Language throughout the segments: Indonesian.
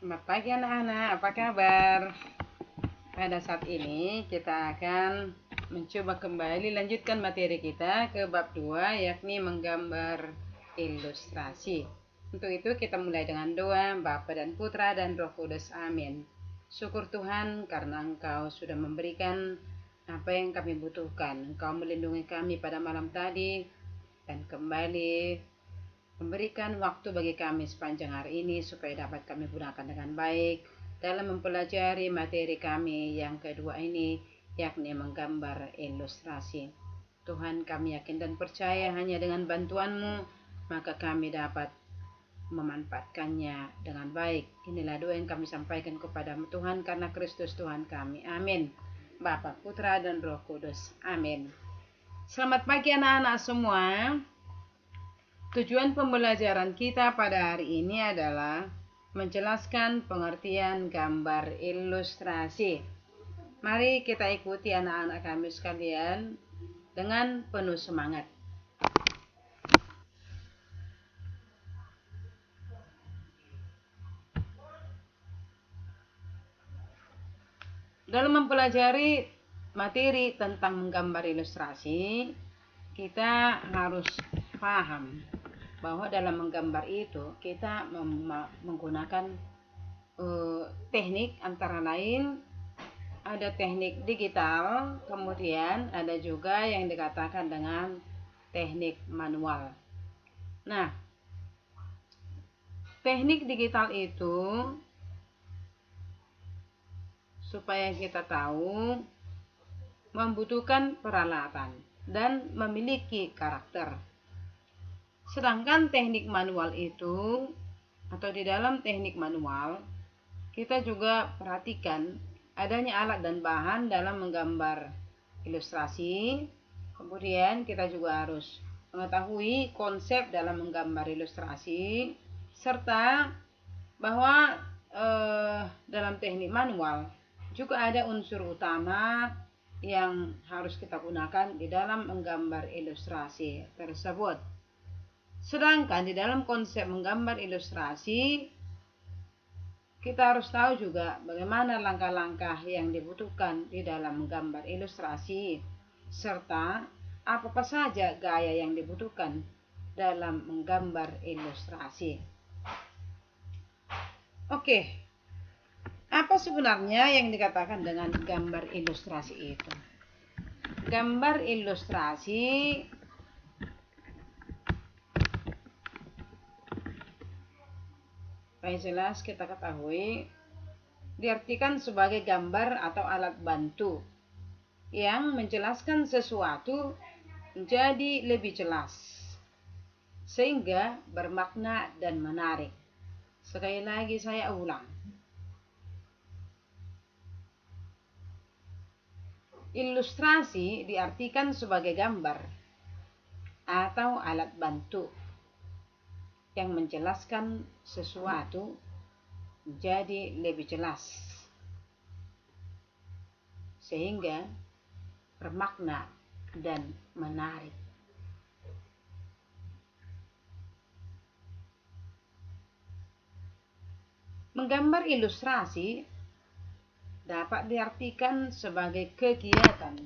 Selamat pagi anak-anak, apa kabar? Pada saat ini kita akan mencoba kembali lanjutkan materi kita ke bab 2, yakni menggambar ilustrasi. Untuk itu kita mulai dengan doa. Bapa dan Putra dan Roh Kudus, amin. Syukur Tuhan karena Engkau sudah memberikan apa yang kami butuhkan. Engkau melindungi kami pada malam tadi dan kembali memberikan waktu bagi kami sepanjang hari ini supaya dapat kami gunakan dengan baik dalam mempelajari materi kami yang kedua ini, yakni menggambar ilustrasi. Tuhan, kami yakin dan percaya hanya dengan bantuan-Mu maka kami dapat memanfaatkannya dengan baik. Inilah doa yang kami sampaikan kepada-Mu Tuhan, karena Kristus Tuhan kami. Amin. Bapa, Putra dan Roh Kudus. Amin. Selamat pagi anak-anak semua. Tujuan pembelajaran kita pada hari ini adalah menjelaskan pengertian gambar ilustrasi. Mari kita ikuti anak-anak kami sekalian dengan penuh semangat. Dalam mempelajari materi tentang menggambar ilustrasi, kita harus paham bahwa dalam menggambar itu kita menggunakan teknik, antara lain ada teknik digital, kemudian ada juga yang dikatakan dengan teknik manual. Nah, teknik digital itu supaya kita tahu membutuhkan peralatan dan memiliki karakter. Sedangkan teknik manual itu, atau di dalam teknik manual, kita juga perhatikan adanya alat dan bahan dalam menggambar ilustrasi. Kemudian kita juga harus mengetahui konsep dalam menggambar ilustrasi, serta bahwa dalam teknik manual juga ada unsur utama yang harus kita gunakan di dalam menggambar ilustrasi tersebut. Sedangkan di dalam konsep menggambar ilustrasi, kita harus tahu juga bagaimana langkah-langkah yang dibutuhkan di dalam menggambar ilustrasi, serta apa saja gaya yang dibutuhkan dalam menggambar ilustrasi. Oke, apa sebenarnya yang dikatakan dengan gambar ilustrasi itu? Gambar ilustrasi supaya jelas kita ketahui, diartikan sebagai gambar atau alat bantu yang menjelaskan sesuatu menjadi lebih jelas sehingga bermakna dan menarik. Sekali lagi saya ulang. Ilustrasi diartikan sebagai gambar atau alat bantu yang menjelaskan sesuatu menjadi lebih jelas sehingga bermakna dan menarik. Menggambar ilustrasi dapat diartikan sebagai kegiatan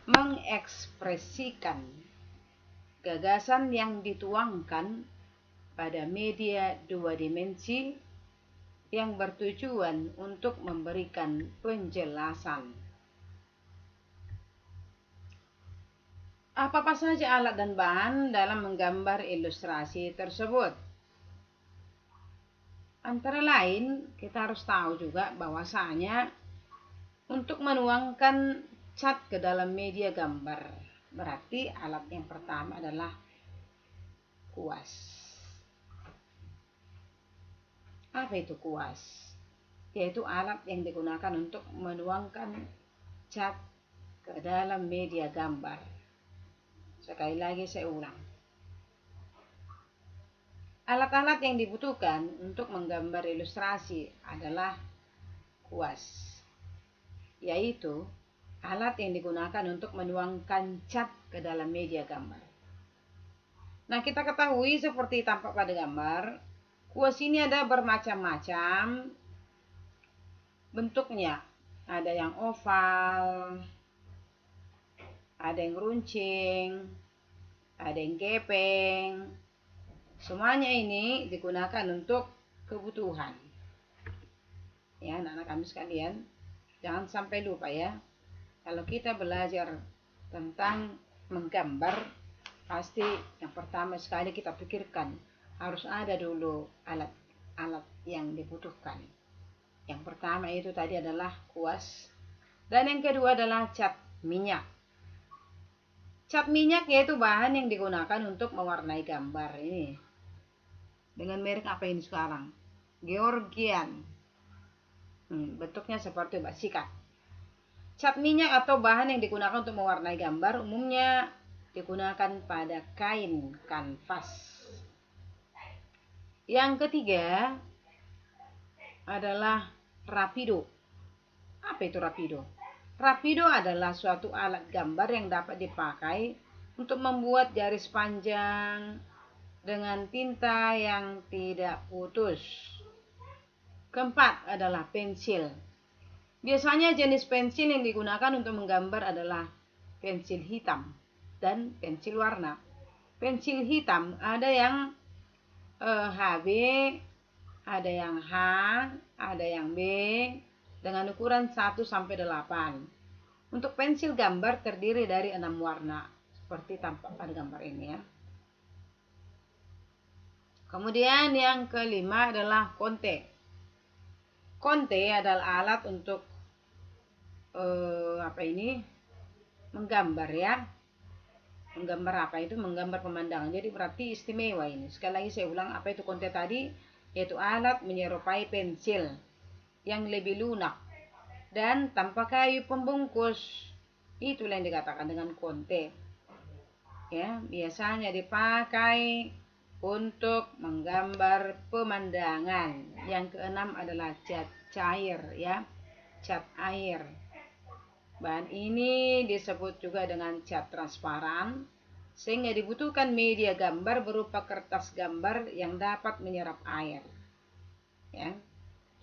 mengekspresikan gagasan yang dituangkan pada media dua dimensi yang bertujuan untuk memberikan penjelasan. Apa saja alat dan bahan dalam menggambar ilustrasi tersebut? Antara lain, kita harus tahu juga bahwasanya untuk menuangkan cat ke dalam media gambar, berarti alat yang pertama adalah kuas. Apa itu kuas? Yaitu alat yang digunakan untuk menuangkan cat ke dalam media gambar. Sekali lagi saya ulang. Alat-alat yang dibutuhkan untuk menggambar ilustrasi adalah kuas, yaitu alat yang digunakan untuk menuangkan cat ke dalam media gambar. Nah, kita ketahui seperti tampak pada gambar, Kuas ini ada bermacam-macam bentuknya. Ada yang oval, ada yang runcing, ada yang gepeng. Semuanya ini digunakan untuk kebutuhan. Ya, anak-anak kami sekalian, jangan sampai lupa ya. Kalau kita belajar tentang menggambar, pasti yang pertama sekali kita pikirkan harus ada dulu alat-alat yang dibutuhkan. Yang pertama itu tadi adalah kuas, dan yang kedua adalah cat minyak. Cat minyak yaitu bahan yang digunakan untuk mewarnai gambar ini. Dengan merek apa ini sekarang? Georgian. Bentuknya seperti basikat. Cat minyak atau bahan yang digunakan untuk mewarnai gambar umumnya digunakan pada kain kanvas. Yang ketiga adalah rapido. Apa itu rapido? Rapido adalah suatu alat gambar yang dapat dipakai untuk membuat garis panjang dengan tinta yang tidak putus. Keempat adalah pensil. Biasanya jenis pensil yang digunakan untuk menggambar adalah pensil hitam dan pensil warna. Pensil hitam ada yang HB, ada yang H, ada yang B, dengan ukuran 1 sampai 8. Untuk pensil gambar terdiri dari 6 warna, seperti tampak pada gambar ini ya. Kemudian yang kelima adalah konte. Konte adalah alat untuk menggambar ya. Menggambar apa itu? Menggambar pemandangan. Jadi berarti istimewa ini. Sekali lagi saya ulang, apa itu konte tadi? Yaitu alat menyerupai pensil yang lebih lunak dan tanpa kayu pembungkus. Itulah yang dikatakan dengan konte. Ya, biasanya dipakai untuk menggambar pemandangan. Yang keenam adalah cat cair ya, cat air. Bahan ini disebut juga dengan cat transparan, sehingga dibutuhkan media gambar berupa kertas gambar yang dapat menyerap air. Ya,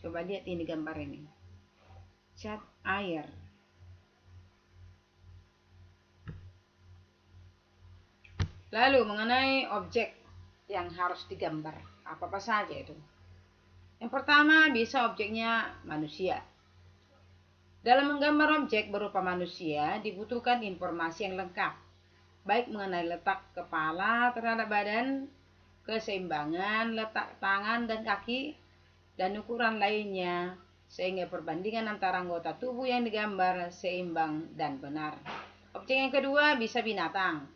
coba lihat ini gambar ini, cat air. Lalu mengenai objek yang harus digambar, apa saja itu? Yang pertama, bisa objeknya manusia. Dalam menggambar objek berupa manusia dibutuhkan informasi yang lengkap, baik mengenai letak kepala terhadap badan, keseimbangan letak tangan dan kaki, dan ukuran lainnya, sehingga perbandingan antara anggota tubuh yang digambar seimbang dan benar. Objek yang kedua bisa binatang.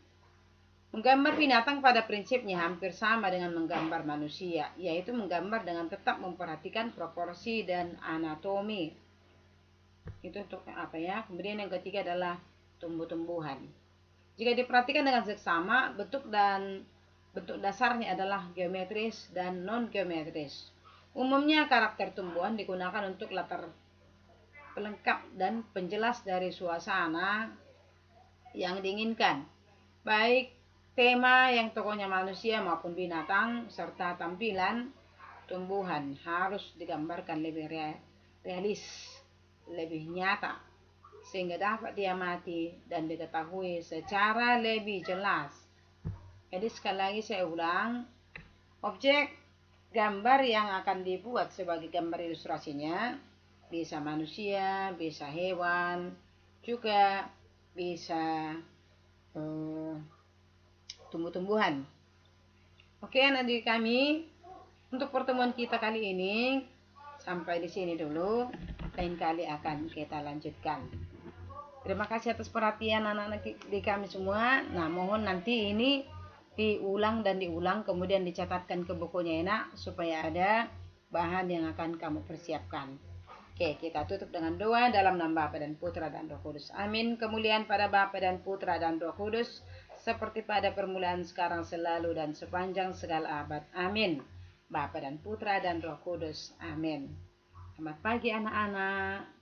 Menggambar binatang pada prinsipnya hampir sama dengan menggambar manusia, yaitu menggambar dengan tetap memperhatikan proporsi dan anatomi. Itu untuk apa ya? Kemudian yang ketiga adalah tumbuh-tumbuhan. Jika diperhatikan dengan seksama, bentuk dasarnya adalah geometris dan non-geometris. Umumnya karakter tumbuhan digunakan untuk latar pelengkap dan penjelas dari suasana yang diinginkan, baik tema yang tokohnya manusia maupun binatang, serta tampilan tumbuhan harus digambarkan lebih realis, lebih nyata, sehingga dapat diamati dan diketahui secara lebih jelas. Jadi sekali lagi saya ulang, objek gambar yang akan dibuat sebagai gambar ilustrasinya bisa manusia, bisa hewan, juga bisa tumbuh-tumbuhan. Oke, adik kami, untuk pertemuan kita kali ini sampai di sini dulu. Lain kali akan kita lanjutkan. Terima kasih atas perhatian anak-anak di kami semua. Nah, mohon nanti ini diulang dan diulang, kemudian dicatatkan ke bukunya enak, supaya ada bahan yang akan kamu persiapkan. Oke, kita tutup dengan doa dalam nama Bapa dan Putra dan Roh Kudus. Amin. Kemuliaan pada Bapa dan Putra dan Roh Kudus, seperti pada permulaan, sekarang, selalu, dan sepanjang segala abad. Amin. Bapa dan Putra dan Roh Kudus. Amin. Selamat pagi anak-anak.